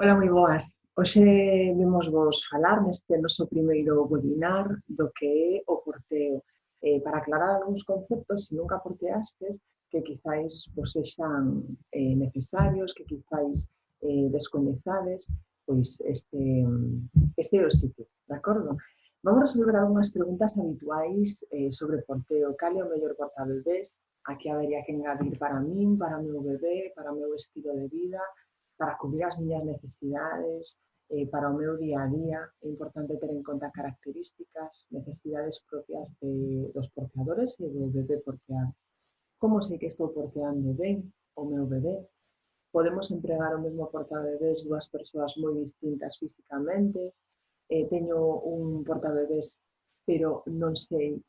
Ola, moi boas. Hoxe vimos vos falar neste noso primeiro webinar do que é o porteo. Para aclarar algúns conceptos, se nunca porteastes, que quizáis vos sexan necesarios, que quizáis descoñezades, pois este é o sitio, de acordo? Vamos resolver algunhas preguntas habituais sobre porteo. Cal é o mellor portabebés? Aquí habería que engadir para min, para o meu bebé, para o meu estilo de vida, para cubrir as miñas necesidades, para o meu día a día. É importante ter en conta características, necesidades propias dos porteadores e do bebé porteado. Como sei que estou porteando ben o meu bebé? Podemos empregar o mesmo portabebés dúas persoas moi distintas físicamente. Teño un portabebés, pero non sei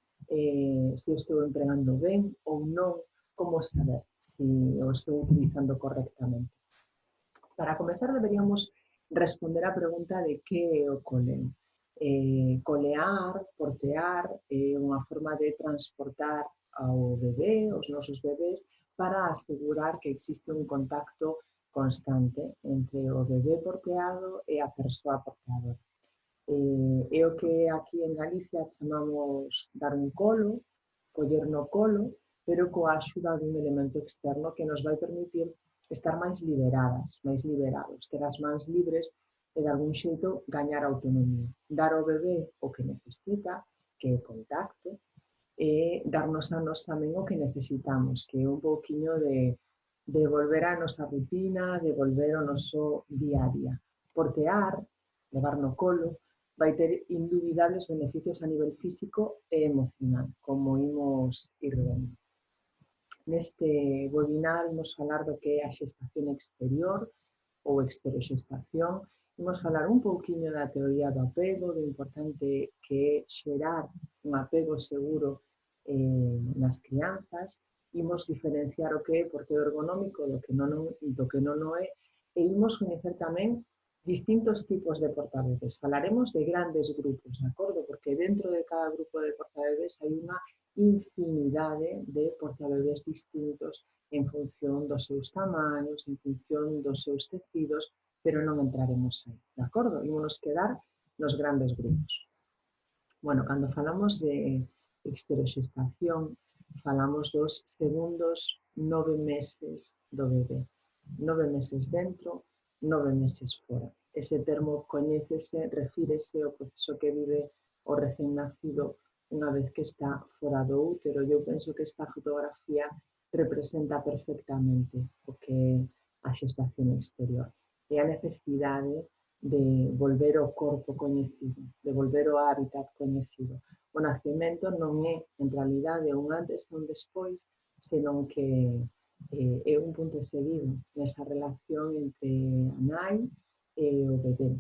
se o estou empregando ben ou non. Como saber se o estou utilizando correctamente? Para comezar, deberíamos responder a pregunta de que é o coleo. Colear, portear, é unha forma de transportar ao bebé, os nosos bebés, para asegurar que existe un contacto constante entre o bebé porteado e a persoa porteadora. É o que aquí en Galicia chamamos dar un colo, coller no colo, pero coa axuda dun elemento externo que nos vai permitir estar máis liberadas, máis liberados, ter as mans libres e de algún xeito gañar autonomía. Dar ao bebé o que necesita, que é contacto, e darnos a nós tamén o que necesitamos, que é un pouquiño de volver á nosa rutina, de volver ao noso día a día. Portear, levar no colo, vai ter indubidables beneficios a nivel físico e emocional, como imos ir vendo. Neste webinar imos falar do que é a xestación exterior ou exteroxestación. Imos falar un pouquiño da teoría do apego, do importante que é xerar un apego seguro nas crianzas. Imos diferenciar o que é porteo ergonómico do que non o é, e imos coñecer tamén distintos tipos de portabebés. Falaremos de grandes grupos, de acordo? Porque dentro de cada grupo de portabebés hai unha infinidade de portabebés distintos en función dos seus tamaños, en función dos seus tecidos, pero non entraremos aí, de acordo? Ímonos quedar nos grandes grupos. Bueno, cando falamos de exteroxestación, falamos dos segundos 9 meses do bebé. 9 meses dentro, 9 meses fora. Ese termo coñécese, refírese ao proceso que vive o recén nacido unha vez que está fora do útero. Eu penso que esta fotografía representa perfectamente o que é a xestación exterior. É a necesidade de volver ao corpo coñecido, de volver ao hábitat coñecido. O nacemento non é, en realidade, un antes e un despois, senón que é un punto seguido nesa relación entre a nai e o bebé.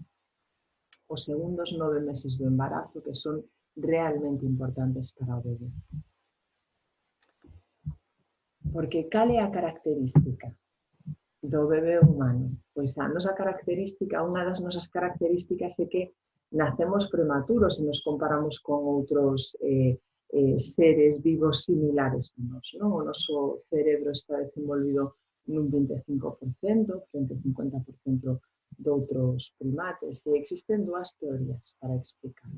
Os segundos 9 meses do embarazo, que son realmente importantes para o bebé. Porque cal é a característica do bebé humano? Pois a nosa característica, unha das nosas características é que nacemos prematuros se nos comparamos con outros seres vivos similares a nós, non? O noso cerebro está desenvolvido nun 25% frente ao 50% de outros primates, e existen dúas teorías para explicar.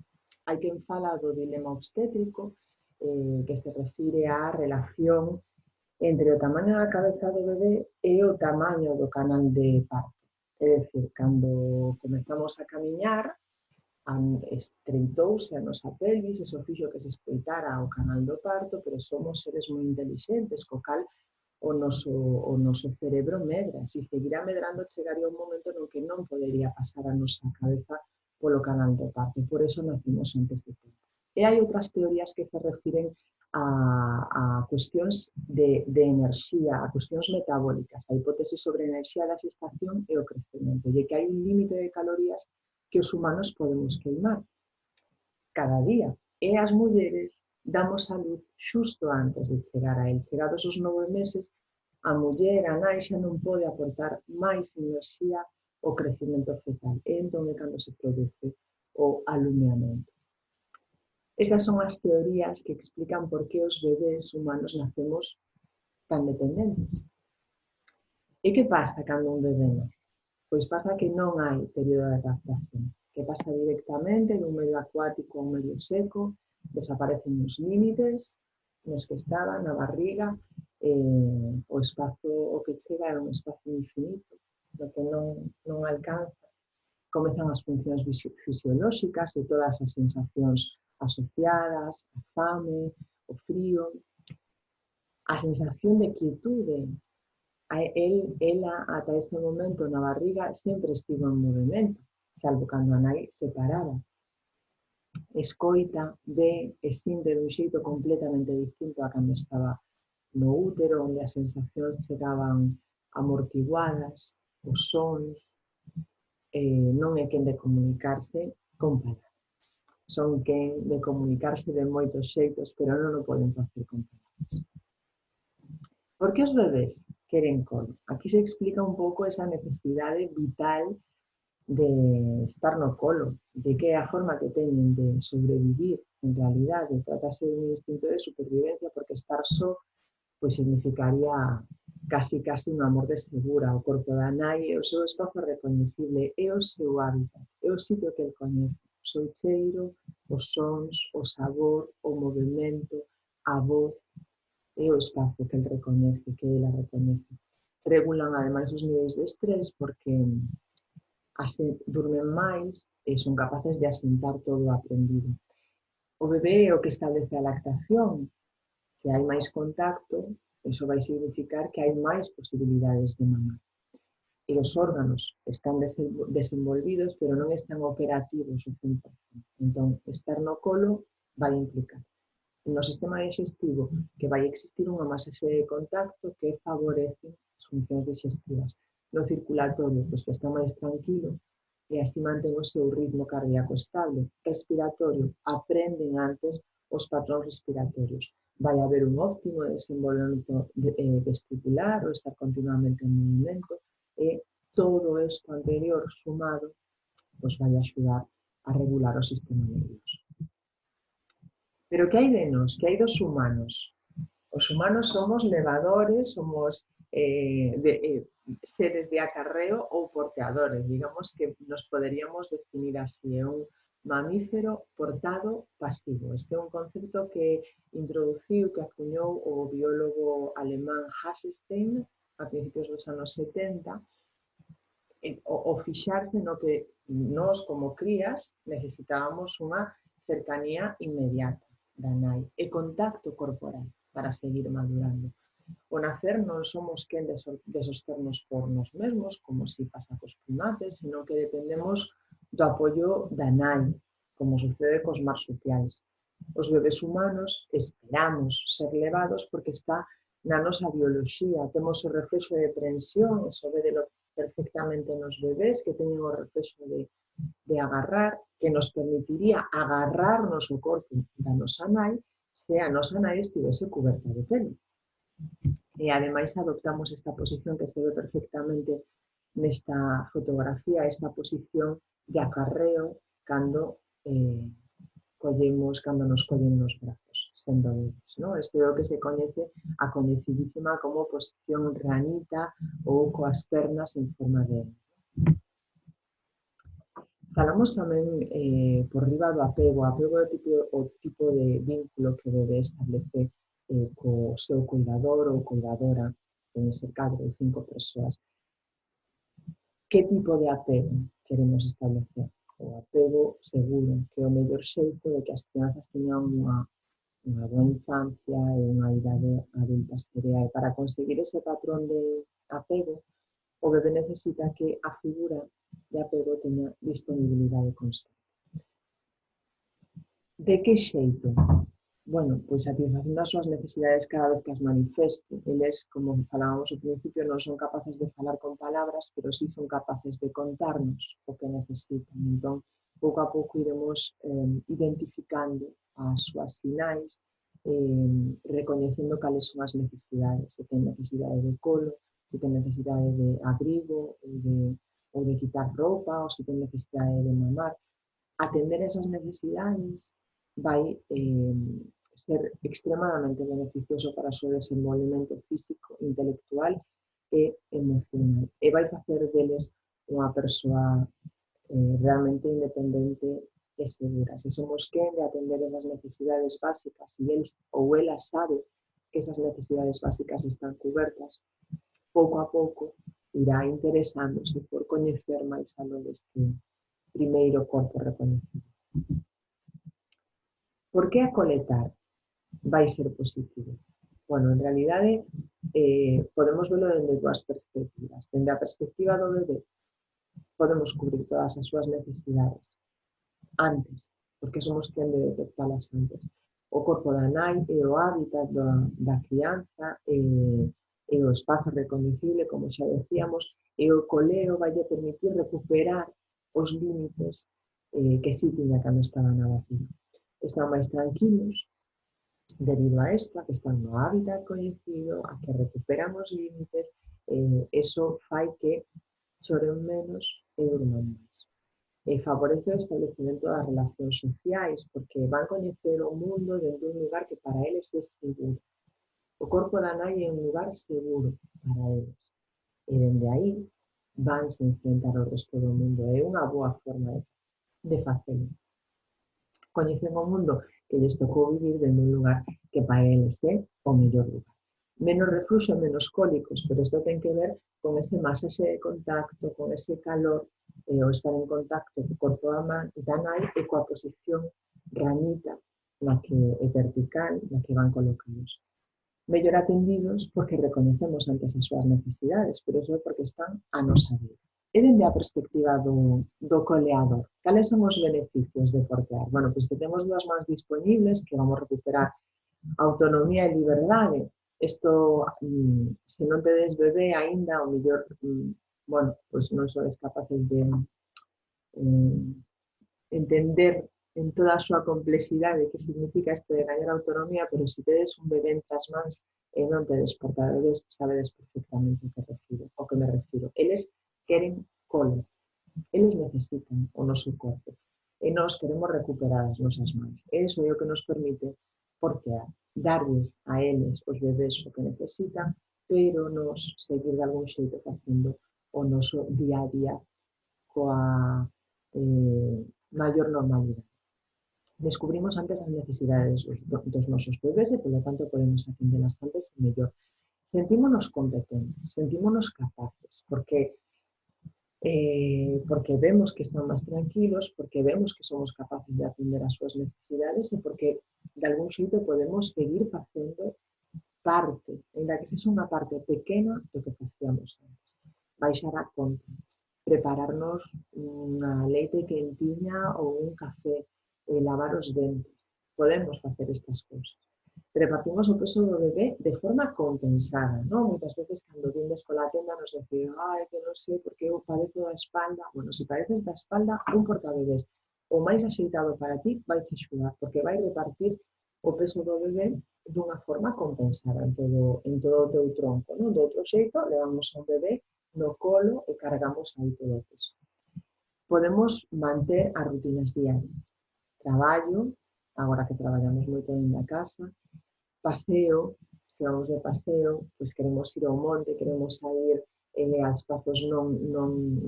Hai quen fala do dilema obstétrico, que se refire á relación entre o tamaño da cabeza do bebé e o tamaño do canal de parto. É dicir, cando comezamos a camiñar, estreitouse a nosa pelvis, e iso fixo que se estreitara o canal do parto, pero somos seres moi intelixentes, co cal o noso cerebro medra. Se seguirá medrando, chegaría un momento no que non podería pasar a nosa cabeza polo canal do parto. Por eso nacimos antes de tempo. E hai outras teorías que se refiren a cuestións de enerxía, a cuestións metabólicas. A hipótese sobre a enerxía da xestación e o crecemento, e que hai un límite de calorías que os humanos podemos queimar cada día. E as mulleres damos a luz xusto antes de chegar a él. Chegados os 9 meses, a muller, a nai, xa non pode aportar máis enerxía ao crecemento fetal. E entón é cando se produce o alumeamento. Estas son as teorías que explican por que os bebés humanos nacemos tan dependentes. E que pasa cando un bebé nace? Pois pasa que non hai período de adaptación, que pasa directamente dun medio acuático a un medio seco, desaparecen os límites nos que estaba na barriga, o espazo o que chega é un espazo infinito, do que non alcanza. Comezan as funcións fisiolóxicas e todas as sensacións asociadas, a fame, o frío, a sensación de quietude. Ela, ata ese momento na barriga, sempre estivo en movimento, salvo cando a nai se paraba. Escoita, ve e sinte dun xeito completamente distinto a cando estaba no útero, onde as sensacións chegaban amortiguadas, os sons, non é quen de comunicarse con palabras. Son quen de comunicarse de moitos xeitos, pero non o poden facer con palabras. Por que os bebés queren colo? Aquí se explica un pouco esa necesidade vital de estar no colo, de que é a forma que teñen de sobrevivir. En realidade, tratase de un instinto de supervivencia, porque estar só pois significaría casi unha morte segura. O corpo da nai é o seu espazo recoñecible, é o seu hábitat, é o sitio que el coñece, o seu cheiro, os sons, o sabor, o movimento, a voz, é o espazo que el recoñece, que ela recoñece. Regulan, ademais, os niveis de estrés porque durmen máis e son capaces de asentar todo o aprendido. O bebé é o que establece a lactación. Se hai máis contacto, iso vai significar que hai máis posibilidades de mamar. E os órganos están desenvolvidos, pero non están operativos o 100%. Entón, estar no colo vai implicar no sistema digestivo que vai existir unha masaxe de contacto que favorece as funcións digestivas. No circulatorio, pois que está máis tranquilo e así mantén o seu ritmo cardíaco estable. Respiratorio, aprenden antes os patróns respiratorios. Vai haber un óptimo desenvolvemento vestibular, ou estar continuamente en movimento, e todo isto anterior sumado pois vai axudar a regular o sistema nervioso. Pero que hai de nós? Que hai dos humanos? Os humanos somos levadores, somos seres de acarreo ou porteadores. Digamos que nos poderíamos definir así. É un mamífero portado pasivo. Este é un concepto que introduciu, que acuñou o biólogo alemán Hasselstein a principios dos anos 70, o fixarse no que nós, como crías, necesitábamos unha cercanía inmediata da nai e contacto corporal para seguir madurando. O nacer non somos quen de sosternos por nós mesmos, como si pasa cos primates, senón que dependemos do apoio da nai, como sucede cos marsupiais. Os bebés humanos esperamos ser levados porque está na nosa bioloxía, temos o reflexo de prensión, eso vedelo perfectamente nos bebés, que teñen o reflexo de agarrar, que nos permitiría agarrarnos o corpo da nosa nai se a nosa nai estivese coberta de pelo. E ademais adoptamos esta posición que se ve perfectamente nesta fotografía, esta posición de acarreo cando nos collen nos brazos, sendo bebés, ¿no? Isto é o que se coñece, a coñecidísima como posición ranita ou coas pernas en forma de... Falamos tamén por riba do apego. O apego é o tipo de vínculo que o bebé establece co seu cuidador ou cuidadora, en ese cadro de 5 persoas. Que tipo de apego queremos establecer? O apego seguro, que é o mellor xeito de que as crianzas teñan unha boa infancia e unha idade adulta seria. E para conseguir ese patrón de apego, o bebé necesita que a figura de apego teña disponibilidade constante. De que xeito? Bueno, pois satisfacendo as súas necesidades cada vez que as manifeste. Eles, como falábamos ao principio, non son capaces de falar con palabras, pero sí son capaces de contarnos o que necesitan. Entón, pouco a pouco iremos identificando as súas sinais, recoñecendo cales son as necesidades. Se ten necesidade de colo, se ten necesidade de abrigo, ou de quitar roupa, ou se ten necesidade de mamar. Atender esas necesidades vai ser extremadamente beneficioso para o seu desenvolvemento físico, intelectual e emocional. E vai facer deles unha persoa realmente independente e segura. Se somos quen de atender as necesidades básicas e el ou ela sabe que esas necesidades básicas están cubertas, pouco a pouco irá interesándose por coñecer máis aló deste primeiro corpo reconhecido. Por que acoletar vai ser positivo? Bueno, en realidade, podemos velo dende dúas perspectivas. Dende a perspectiva do bebé, podemos cubrir todas as súas necesidades antes, porque somos quen de detectalas antes. O corpo da nai é o hábitat da crianza, é o espazo reconhecible, como xa decíamos, e o coleo vai permitir recuperar os límites que sí tiña cando estaba na vacina. Están máis tranquilos debido a isto, a que están no hábitat coñecido, a que recuperan os límites, eso fai que choren menos e durman máis. Favorece o establecemento das relacións sociais, porque van coñecer o mundo dentro dun lugar que para eles é seguro. O corpo da nai é un lugar seguro para eles. E dende aí vanse enfrentar ao resto do mundo. É unha boa forma de facelo. Coñecen o mundo que lles tocou vivir dende un lugar que para eles é o mellor lugar. Menos refluxo, menos cólicos, pero isto ten que ver con ese masaxe de contacto, con ese calor, o estar en contacto co corpo da nai e coa posición ranita na que é vertical, na que van colocados. Mellor atendidos porque recoñecemos antes as súas necesidades, pero iso é porque están a nosa vida. E dende a perspectiva do coleador, cales son os beneficios de portear? Bueno, pois que temos dúas mans dispoñibles, que vamos recuperar autonomía e liberdade. Isto, se non tedes bebé aínda, o mellor, bueno, pois non sodes capaces de entender en toda a súa complexidade que significa isto de gañar autonomía, pero se tedes un bebé entre as mans e non tedes portadores, sabedes perfectamente o que me refiro. Eles queren colo, eles necesitan o noso corpo e nós queremos recuperar as nosas mans. E iso é o que nos permite portear, darles a eles os bebés o que necesitan, pero nos seguir de algún xeito facendo o noso día a día coa maior normalidade. Descubrimos antes as necesidades dos nosos bebés e, polo tanto, podemos atendelas antes e mellor. Sentímonos competentes, sentímonos capaces, porque vemos que están máis tranquilos, porque vemos que somos capaces de atender as súas necesidades e porque, de algún xeito, podemos seguir facendo parte, ainda que sexa unha parte pequena do que facíamos antes. Baixar a conta, prepararnos unha leite quentiña ou un café, lavar os dentes. Podemos facer estas cousas. Repartimos o peso do bebé de forma compensada, non? Moitas veces, cando vindes pola tenda, nos decían que non sei porque eu padezo da espalda. Bueno, se padeces da espalda, un portabebés o máis axeitado para ti vai te axudar, porque vai repartir o peso do bebé dunha forma compensada en todo o teu tronco, non? Do outro xeito, levamos un bebé no colo e cargamos aí todo o peso. Podemos manter as rutinas diarias. Traballo, agora que traballamos moito dentro da casa, paseo, se vamos de paseo, pois queremos ir ao monte, queremos sair a espazos non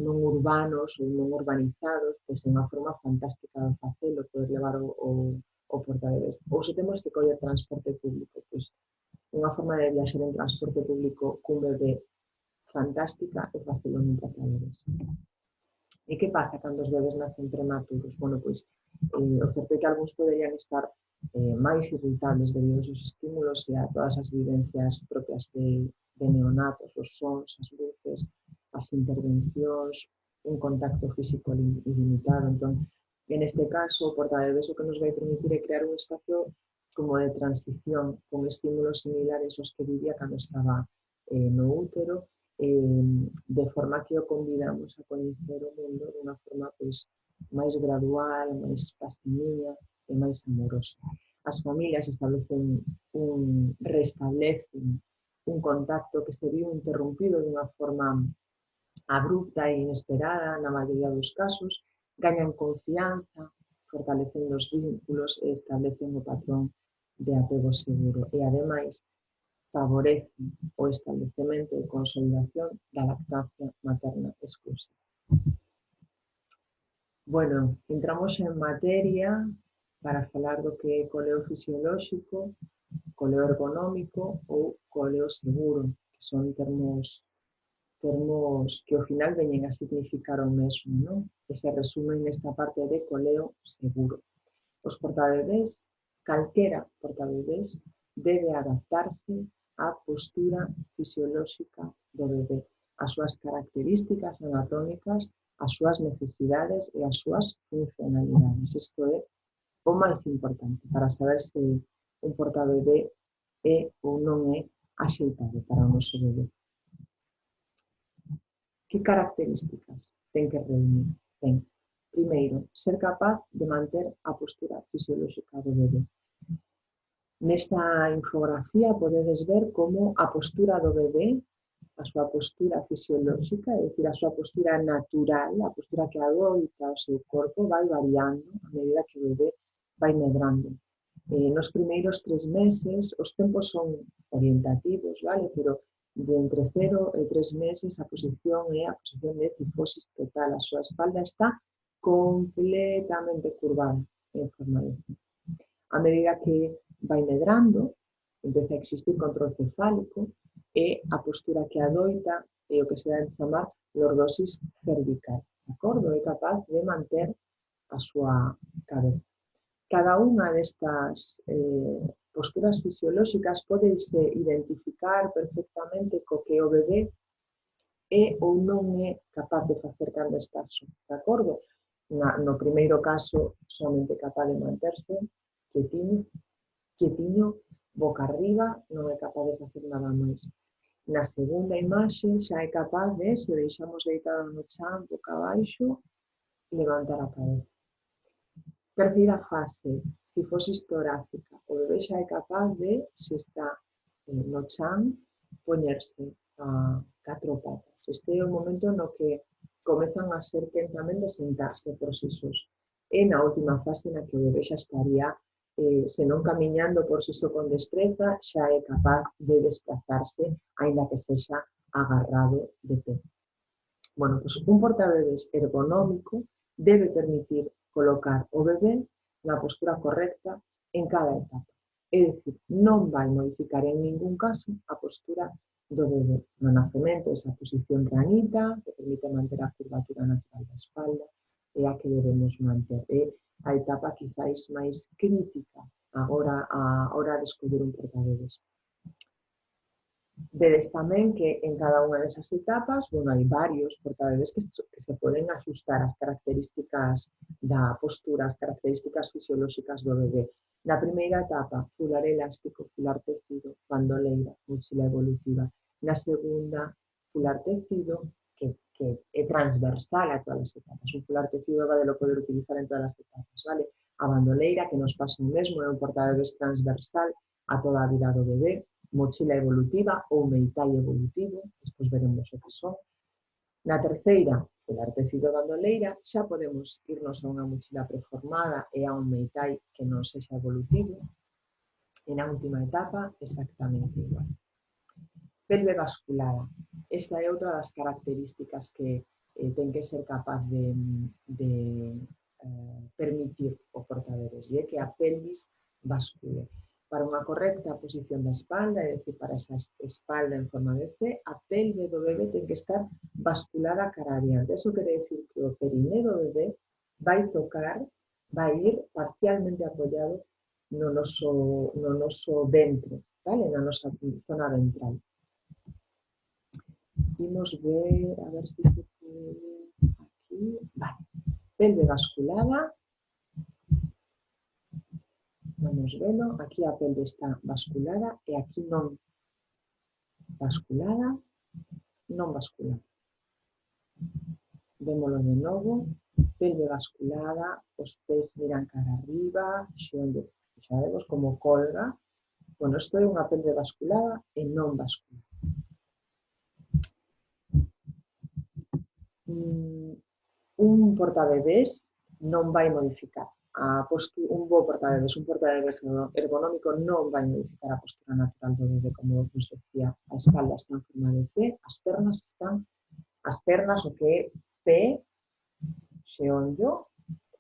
urbanos ou non urbanizados, pois é unha forma fantástica de facelo, poder levar o portabebés. Ou se temos que coller transporte público, pois unha forma de viaxar en transporte público cun bebé fantástica é facelo nun portabebés. E que pasa cando os bebés nacen prematuros? Bueno, pois, o certo é que algúns poderían estar máis irritables debido aos estímulos e a todas as vivencias propias de neonatos, os sons, as luces, as intervencións, un contacto físico ilimitado. Entón, en este caso, o portabebés o que nos vai permitir é crear un espacio como de transición con estímulos similares aos que vivía cando estaba no útero, de forma que o convidamos a coñecer o mundo dunha forma pois máis gradual, máis pasiniña e máis amorosa. As familias restablecen un contacto que se viu interrompido dunha forma abrupta e inesperada na maioría dos casos, gañan confianza, fortalecen os vínculos e establecen o patrón de apego seguro e, ademais, favorece o establecemento e consolidación da lactancia materna exclusiva. Bueno, entramos en materia para falar do que é coleo fisiolóxico, coleo ergonómico ou coleo seguro, que son termos que ao final veñen a significar o mesmo, non? Que se resumen nesta parte de coleo seguro. Os portabebés, calquera portabebés, debe adaptarse á postura fisiolóxica do bebé, as súas características anatómicas, as súas necesidades e as súas funcionalidades. Isto é o máis importante para saber se un portabebé é ou non é axeitado para o noso bebé. Que características ten que reunir? Ten, primeiro, ser capaz de manter a postura fisiolóxica do bebé. Nesta infografía podedes ver como a postura do bebé, a súa postura fisiolóxica, é dicir, a súa postura natural, a postura que adoita o seu corpo, vai variando a medida que o bebé vai medrando. Nos primeiros 3 meses, os tempos son orientativos, vale? Pero de entre 0 e 3 meses a posición é a posición de cifosis total. A súa espalda está completamente curvada en forma de C. A medida que vai medrando, empeza a existir control cefálico e a postura que adoita é o que se dá en chamar lordosis cervical. De acordo? É capaz de manter a súa cabeza. Cada unha destas posturas fisiolóxicas podense identificar perfectamente co que o bebé é ou non é capaz de facer cando está só, de acordo? No primeiro caso, somente capaz de manterse quietiño, boca arriba, non é capaz de facer nada máis. Na segunda imaxe xa é capaz de, se o deixamos deitado no chan, boca abaixo, levantar a cabeza. Terceira fase, cifosis torácica. O bebé xa é capaz de, se está no chan, poñerse a 4 patas. Este é o momento no que comezan a ser tamén de sentarse por si sós. E na última fase na que o bebé xa estaría, se non camiñando por si só con destreza, xa é capaz de desplazarse, aínda que sexa agarrado de pé. Bueno, pues un portabebés ergonómico debe permitir colocar o bebé na postura correcta en cada etapa. É dicir, non vai modificar en ningún caso a postura do bebé. No nacemento, esa posición ranita, que permite manter a curvatura natural da espalda, é a que debemos manter. É a etapa quizáis máis crítica agora a hora de escoller un portabebés. Vedes tamén que en cada unha desas etapas, bueno, hai varios portabebés que se poden axustar as características da postura, as características fisiolóxicas do bebé. Na primeira etapa, fular elástico, fular tecido, bandoleira, mochila evolutiva. Na segunda, fular tecido, que é transversal a todas as etapas. Un fular tecido vai de lo poder utilizar en todas as etapas, vale? A bandoleira, que nos pasa o mesmo, é un portabebés transversal a toda a vida do bebé. Mochila evolutiva ou meitai evolutivo, despois veremos o que son. Na terceira, fular tecido bandoleira, xa podemos irnos a unha mochila preformada e a un meitai que non sexa evolutivo. E na última etapa, exactamente igual. Pelve basculada. Esta é outra das características que ten que ser capaz de permitir o portabebés, e é que a pelvis bascule. Para unha correcta posición da espalda, é dicir, para esa espalda en forma de C, a pelve do bebé ten que estar basculada cara adiante. Eso quere dicir que o periné do bebé vai tocar, vai ir parcialmente apoiado no noso ventre, vale? Na nosa zona ventral. Imos ver, a ver se se pode aquí. Vale. Pelve basculada. Vamos velo, aquí a pelve está basculada e aquí non basculada, non basculada. Vémolo de novo, pelve basculada, os pés miran cara arriba, xa vemos como colga. Bueno, isto é unha pelve basculada e non basculada. Un portabebés non vai modificar un bo portabebés, un portabebés ergonómico non vai modificar a postura natural do bebé, como vos decía, a espalda está en forma de C, as pernas o que é P, xeonllo,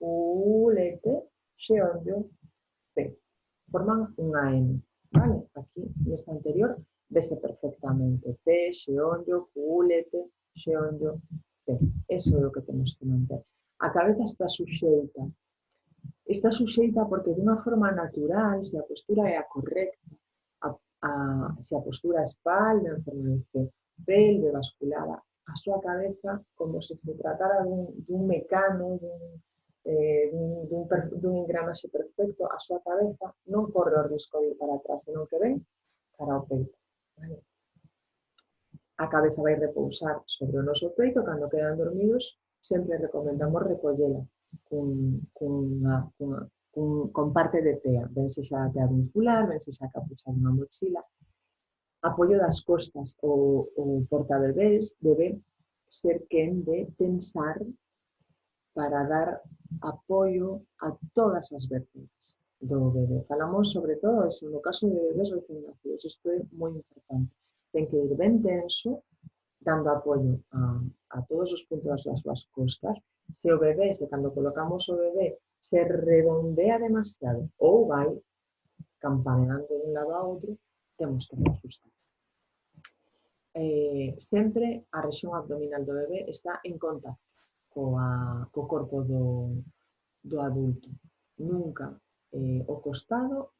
culete, xeonllo, P. Forman unha N, vale? Aquí, nesta anterior, vese perfectamente. P, xeonllo, culete, xeonllo, P. Eso é o que temos que manter. A cabeza está suxeita. Está suxeita porque de unha forma natural, se a postura é a correcta, se a postura é espalda, en forma de C, pelve basculada, a súa cabeza, como se tratara dun mecano, dun engranaxe perfecto, a súa cabeza non corre o risco de ir para atrás, senón que ven cara ao peito. Vale? A cabeza vai repousar sobre o noso peito, cando quedan dormidos, sempre recomendamos recollela con parte de tea, ben sexa a tea vincular, ben sexa a capucha dunha mochila. Apoio das costas, o portabebés debe ser quen de tensar para dar apoio a todas as vértebras do bebé. Falamos sobre todo eso, no caso de bebés recén nacidos, isto é moi importante. Ten que ir ben tenso, dando apoio a todos os puntos das súas costas. Se o bebé, cando colocamos o bebé, se redondea demasiado ou vai campaneando de un lado a outro, temos que reajustar. Sempre a rexión abdominal do bebé está en contacto co corpo do adulto. Nunca o costado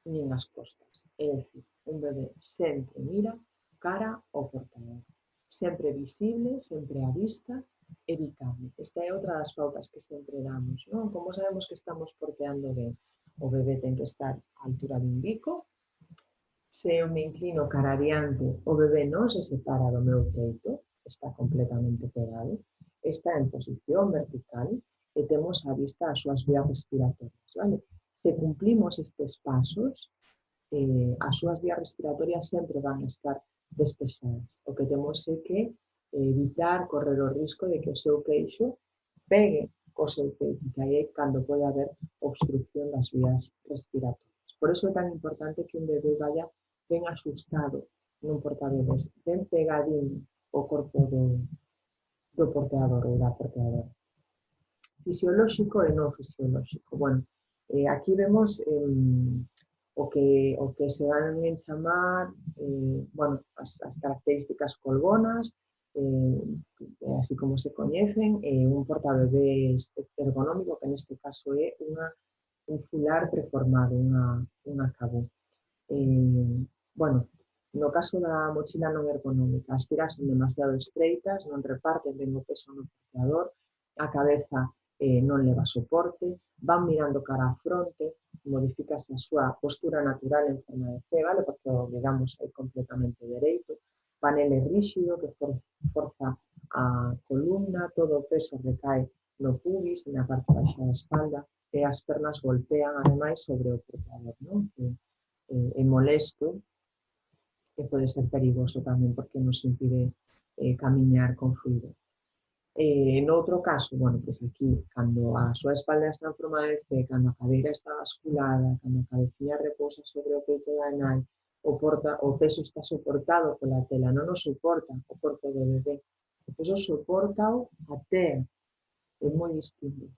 nin as costas. É dicir, un bebé sempre mira cara ao portador. Sempre visible, sempre á vista, evitable. Esta é outra das pautas que sempre damos, non? Como sabemos que estamos porteando ben? O bebé ten que estar á altura dun bico. Se eu me inclino cara adiante, o bebé non se separa do meu peito, está completamente pegado, está en posición vertical e temos á vista as súas vías respiratorias, vale? Se cumplimos estes pasos, as súas vías respiratorias sempre van a estar despexadas. O que temos é que evitar correr o risco de que o seu queixo pegue co seu peito, que aí é cando pode haber obstrucción das vías respiratorias. Por iso é tan importante que un bebé vaya ben axustado nun portabebés, ben pegadín o corpo do porteador ou da porteadora. Fisiolóxico e non fisiolóxico. Bueno, aquí vemos o que se van a chamar bueno, as características colgonas, así como se coñecen, un portabebés ergonómico, que neste caso é un fular preformado, unha cabú. Bueno, no caso da mochila non ergonómica, as tiras son demasiado estreitas, non reparten ben o peso no porteador, a cabeza non leva soporte, van mirando cara á fronte, modifícase a súa postura natural en forma de C, vale? Porque o digamos é completamente dereito, panel é ríxido que forza a columna, todo o peso recae no pubis, na parte baixa da espalda, e as pernas golpean ademais sobre o portador, non? É molesto e pode ser perigoso tamén porque nos impide camiñar con fluidez. Noutro caso, bueno, pois aquí, cando a súa espalda está en forma de C, cando a cadeira está basculada, cando a cabeciña repousa sobre o peito da nai, o peso está soportado pola tela, non o soporta o corpo do bebé, o peso soportao a tea, é moi distinto.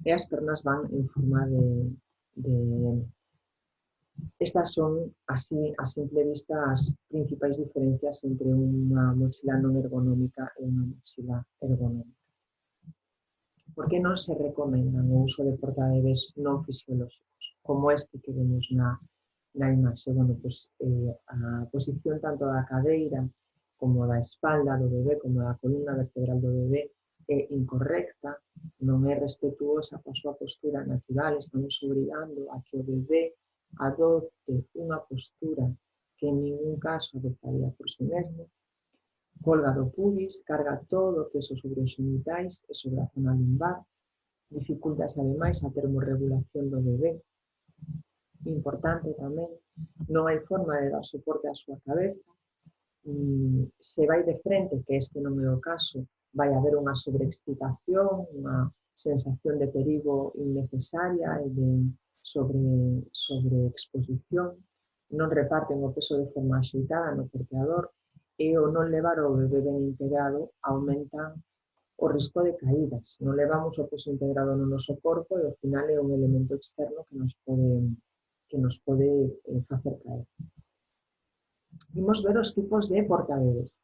E as pernas van en forma de Estas son, así, a simple vista, as principais diferencias entre unha mochila non ergonómica e unha mochila ergonómica. Por que non se recomendan o uso de portabebés non fisiolóxicos, como este que vemos na imaxe? Bueno, pois, a posición tanto da cadeira como da espalda do bebé, como da columna vertebral do bebé, é incorrecta, non é respetuosa coa súa postura natural, estamos obrigando a que o bebé adopte unha postura que en ningún caso adoptaría por si mesmo, colga do pubis, carga todo o peso sobre os xenitais e sobre a zona lumbar, dificultas ademais a termorregulación do bebé. Importante tamén, non hai forma de dar soporte á súa cabeza, se vai de frente, que este non é o caso, vai haber unha sobreexcitación, unha sensación de perigo innecesaria e de sobreexposición, non reparten o peso de forma axeitada no porteador e o non levar o bebé ben integrado aumenta o risco de caídas. Non levamos o peso integrado no noso corpo e ao final é un elemento externo que nos pode facer caer. Imos ver os tipos de portabebés.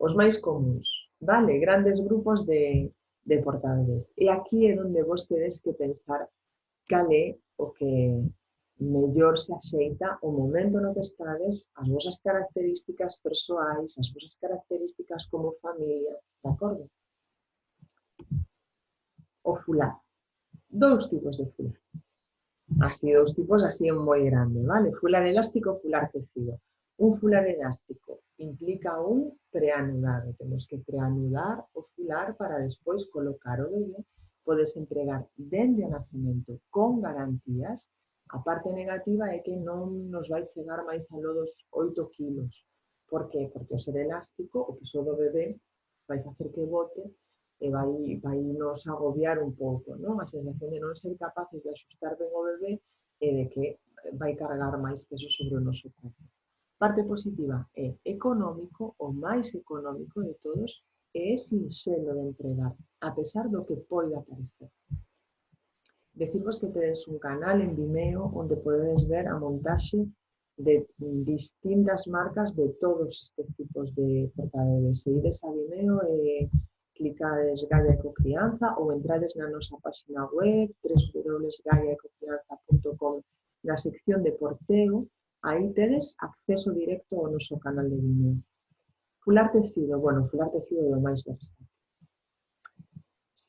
Os máis comuns, vale? Grandes grupos de portabebés. E aquí é onde vos tedes que pensar cal é o que mellor se axeita o momento no que estades, as vosas características persoais, as vosas características como familia, de acordo? O fular. Dous tipos de fular. Así, dous tipos así en moi grande, vale? Fular elástico, fular tecido. Un fular elástico implica un preanudado. Temos que preanudar o fular para despois colocar o bebé. Podes entregar dende o nacemento con garantías. A parte negativa é que non nos vai chegar máis aló dos 8 kilos. Por que? Porque o ser elástico, o peso do bebé, vai facer que bote e vai nos agobiar un pouco, non? A sensación de non ser capaces de axustar ben o bebé e de que vai cargar máis peso sobre o noso corpo. Parte positiva é económico, o máis económico de todos, e é sinxelo de entregar, a pesar do que poida parecer. Decimos que tedes un canal en Vimeo onde podedes ver a montaxe de distintas marcas de todos estes tipos de portabebés. Se ides a Vimeo e clicades Gaia Ecocrianza ou entrades na nosa página web www.gaiaecocrianza.com na sección de porteo, aí tedes acceso directo ao noso canal de Vimeo. Fular tecido, bueno, fular tecido é o máis versátil.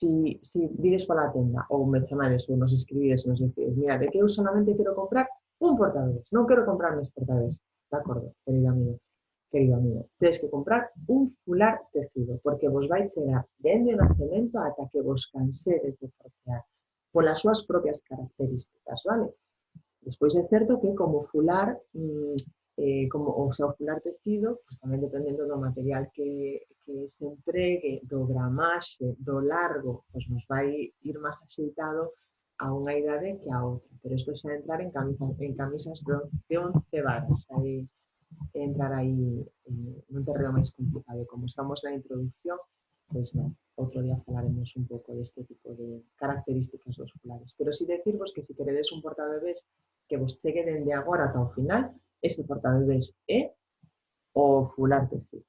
Si vides pola tenda ou me chamades ou nos escribides e nos decides, mira, de que eu solamente quero comprar un portabebés, non quero comprar máis portabebés, de acordo, querido amigo, tedes que comprar un fular tecido, porque vos vai chegar dende o nacemento ata que vos cansedes de portear, polas súas propias características, vale? Despois é certo que como fular, como o seu fular tecido, pues tamén dependendo do material que se empregue, do gramaxe, do largo, pues nos vai ir máis axeitado a unha idade que a outra. Pero isto xa entrar en camisas de 11 varas, aí entrar aí nun terreno máis complicado. Como estamos na introducción, pois non, outro día falaremos un pouco deste tipo de características dos fulares. Pero si decirvos que se queredes un portabebés que vos chegue dende agora ata o final, este portabebés é o fular tecido.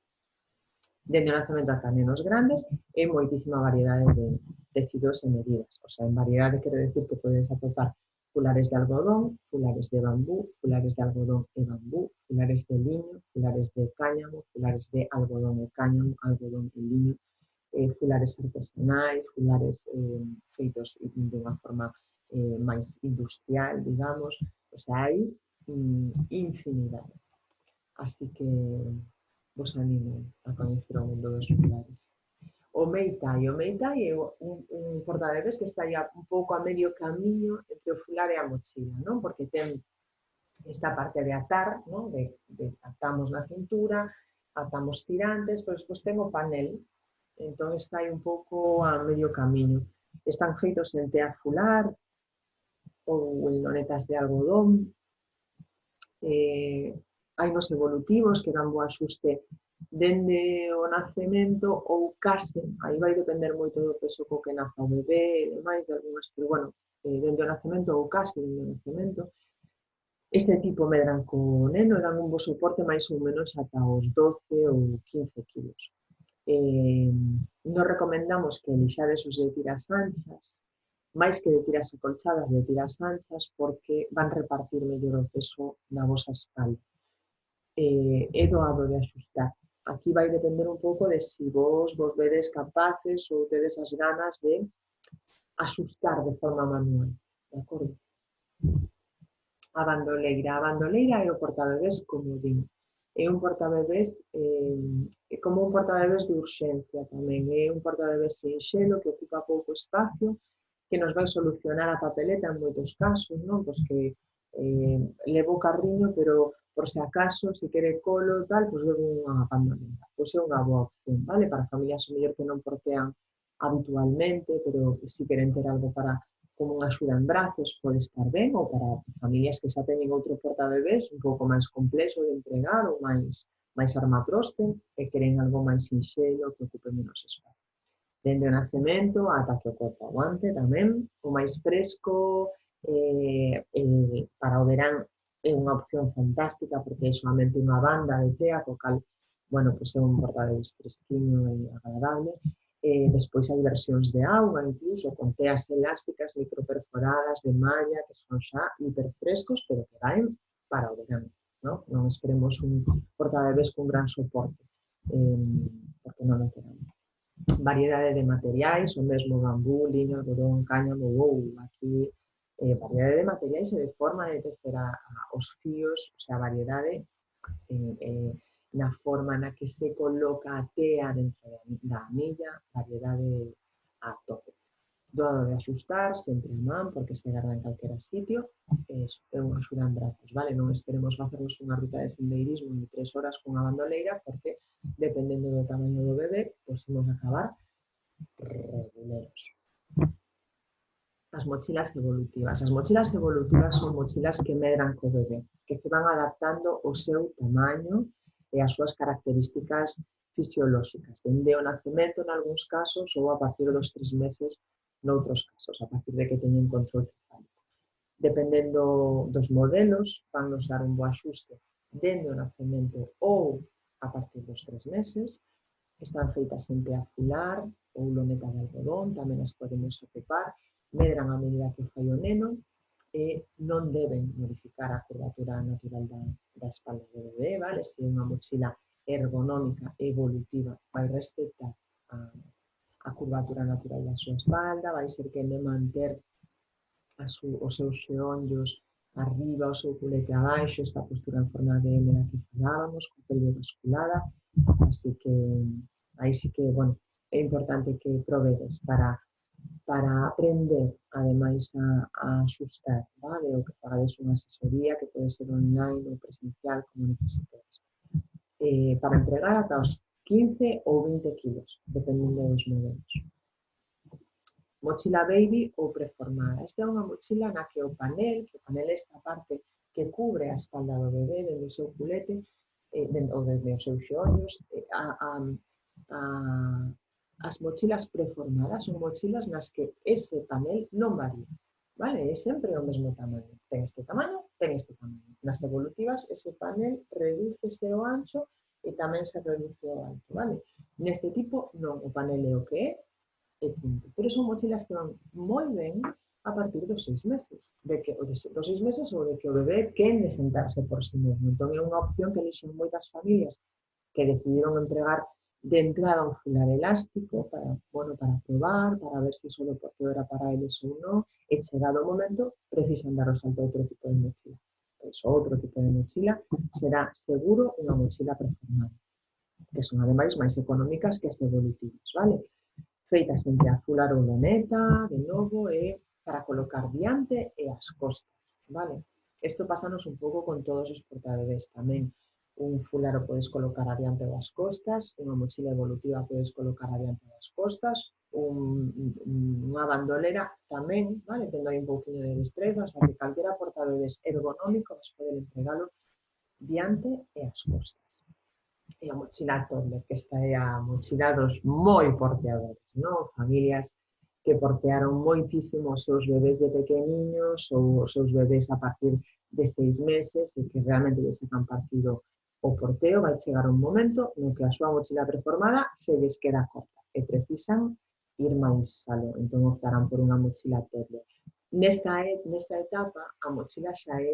Dende o nacemento ata nenos grandes, é moitísima variedade de tecidos e medidas. O sea, en variedade quero decir que podes atopar fulares de algodón, fulares de bambú, fulares de algodón e bambú, fulares de liño, fulares de cáñamo, fulares de algodón e cáñamo, algodón e liño, fulares artesanais, fulares feitos de unha forma máis industrial, digamos. O sea, hai infinidade. Así que vos animo a coñecer o mundo dos fulares. O Meitai é un portabebés que está un pouco a medio camiño entre o fular e a mochila, non? Porque ten esta parte de atar, non? De atamos na cintura, atamos tirantes, pero despois ten o panel, entón está aí un pouco a medio camiño. Están feitos en tea fular ou en lonetas de algodón. Hai nos evolutivos que dan bo axuste dende o nacemento ou case, aí vai depender moito do peso co que naza o bebé e demais, de algunhas, pero bueno, dende o nacemento ou case dende o nacemento. Este tipo medran co neno e dan un bo soporte máis ou menos ata os 12 ou 15 kilos. Nos recomendamos que elixades os de tiras anchas, máis que de tiras acolchadas, de tiras anchas, porque van repartir mellor o peso na vosa espalda. É doado de axustar. Aquí vai depender un pouco de si vos vedes capaces ou tedes as ganas de axustar de forma manual, de acordo? A bandoleira é o portabebés comodín. É un portabebés, como un portabebés de urxencia tamén. É un portabebés sinxelo que ocupa pouco espacio, que nos vai solucionar a papeleta en moitos casos, non? Pois que levo o carriño, pero por se acaso, se quere colo, tal, pois levo unha bandoleira. Pois é unha boa opción, vale? Para familias o mellor que non portean habitualmente, pero se queren ter algo para como unha axuda en brazos, pode estar ben, ou para familias que xa teñen outro portabebés un pouco máis complexo de entregar ou máis armatroste e queren algo máis sinxelo que ocupe menos espacio. Dende o nacemento ata que o corpo aguante tamén. O máis fresco para o verán é unha opción fantástica porque é solamente unha banda de tea, co cal, bueno, pois é un portaveus fresquiño e agradable. Despois hai versións de auga, incluso, con teas elásticas microperforadas de malla, que son xa hiperfrescos, pero que vaen para o verán, ¿no? Non esperemos un portabebés con gran soporte, porque non o queramos. Variedade de materiais, o mesmo bambú, liño, algodón, cáñamo, aquí variedade de materiais e de forma de tecer os fíos, o sea, variedade na forma na que se coloca a tea dentro da anilla, variedade a tope. Doado de axustar, sempre a man, porque se agarda en calquera sitio, é unha axuda en brazos, vale? Non esperemos facernos unha ruta de sendeirismo de 3 horas con a bandoleira, porque, dependendo do tamaño do bebé, imos acabar reguleros. As mochilas evolutivas. As mochilas evolutivas son mochilas que medran co bebé, que se van adaptando ao seu tamaño e ás súas características fisiolóxicas, dende o nacemento en algúns casos ou a partir dos 3 meses noutros casos, a partir de que teñen control cefálico. Dependendo dos modelos, van nos dar un bo axuste dende o nacemento ou a partir dos 3 meses. Están feitas en tea fular ou loneta de algodón, tamén as podemos atopar, medran a medida que fai o neno e non deben modificar a curvatura natural da espalda do bebé, vale? Se é unha mochila ergonómica evolutiva, vai respectar a curvatura natural da súa espalda, vai ser que de manter os seus xeonllos arriba, o seu culete abaixo, esta postura en forma de M da que falábamos, con pelve basculada, así que aí sí que, bueno, é importante que provedes para aprender, ademais, a axustar, vale? Ou que pagades unha asesoría que pode ser online ou presencial, como necesitedes. Para entregar ata os 15 ou 20 kilos, dependendo dos modelos. Mochila baby ou preformada. Esta é unha mochila na que o panel é esta parte que cubre a espalda do bebé, dende o seu culete, ou dende os seus xeonllos. As mochilas preformadas son mochilas nas que ese panel non varía, vale? É sempre o mesmo tamaño. Ten este tamaño, ten este tamaño. Nas evolutivas, ese panel redúcese o ancho e tamén se reduce o alto, vale? Neste tipo, non, o panel é o que é, e punto. Pero son mochilas que van moi ben a partir dos 6 meses, dos 6 meses ou de que o bebé quende sentarse por si mesmo. Entón é unha opción que elixen moitas familias que decidiron entregar de entrada un fular elástico para, bueno, para probar, para ver se iso do porteo era para eles ou non, e chegado o momento precisan dar o salto a outro tipo de mochila. Pois outro tipo de mochila será seguro unha mochila preformada, que son ademais máis económicas que as evolutivas, vale? Feitas en tea fular ou loneta, de novo, e para colocar diante e as costas, vale? Isto pásanos un pouco con todos os portabebés tamén. Un fular o podes colocar adiante das costas, unha mochila evolutiva podes colocar adiante das costas, unha bandolera tamén, vale? Tendo aí un pouquinho de destreza, o sea que calquera portabebés ergonómico vas poder entregalo diante e as costas. E a mochila toddler, que esta é a mochila dos moi porteadores, non? Familias que portearon moitísimo os seus bebés de pequeniños ou os seus bebés a partir de 6 meses e que realmente lles sacan partido o porteo. Vai chegar un momento no que a súa mochila preformada se lles queda corta e precisan ir máis aló, entón optarán por unha mochila toddler. Nesta etapa, a mochila xa é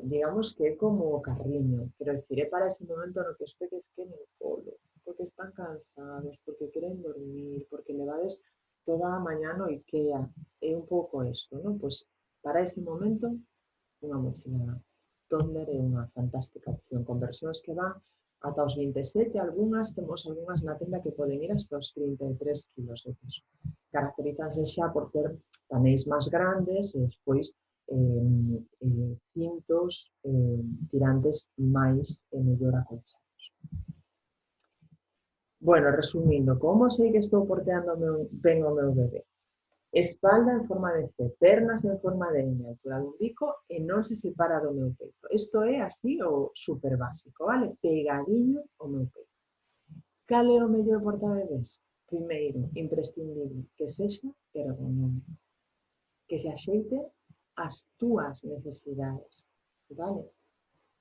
digamos que é como o carriño, quero dicir, é para ese momento no que os peques queren o colo, porque están cansados, porque queren dormir, porque levades toda a mañá no IKEA, é un pouco isto, non? Pois para ese momento unha mochila toddler é unha fantástica opción, con versións que van ata os 27, temos algunhas na tenda que poden ir hasta os 33 kilos de peso. Caracterízanse xa por ter panéis máis grandes e despois cintos tirantes máis e mellor acolchados. Bueno, resumindo, como sei que estou porteando ben o meu bebé? Espalda en forma de C, pernas en forma de N, altura do umbigo e non se separa do meu peito. Isto é así o super básico, vale? Pegadiño ao meu peito. Cal é o mellor portabebés? primeiro, imprescindible, que sexa ergonómico, que se axeite ás túas necesidades, vale?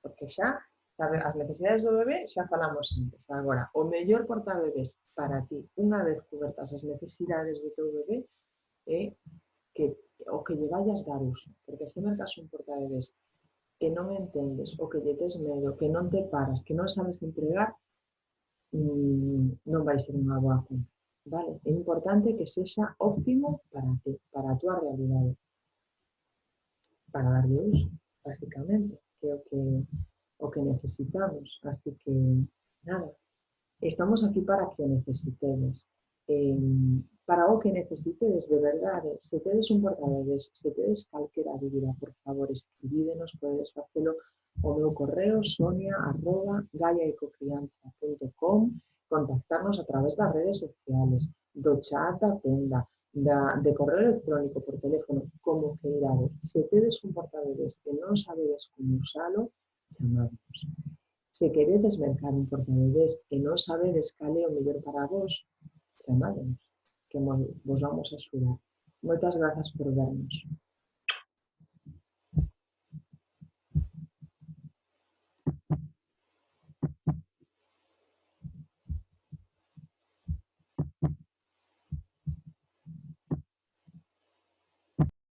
Porque xa, sabe, as necesidades do bebé xa falamos antes. Agora, o mellor portabebés para ti, unha vez cobertas as necesidades do teu bebé, é que o que lle vayas dar uso. Porque se mercas un portabebés que non entendes, o que lle tes medo, que non te paras, que non sabes empregar, non vai ser unha boa compra. Vale? É importante que sexa óptimo para ti, para a túa realidade, para darlle uso, basicamente, que é o que necesitamos. Así que, nada, estamos aquí para que o necesitedes. Para o que necesitedes, de verdade, se tedes un portabebés, se tedes calquera dúbida, por favor, escribídenos, podedes facelo o meu correo sonia@gaiaecocrianza.com, contactarnos a través das redes sociales, do chat da tenda, de correo electrónico, por teléfono, como queirades. Se tedes un portabebés que non sabedes como usalo, chamadnos. Se queredes mercar un portabebés e non sabedes cal é o mellor para vos, chamadnos, que vos vamos a axudar. Moitas grazas por vernos.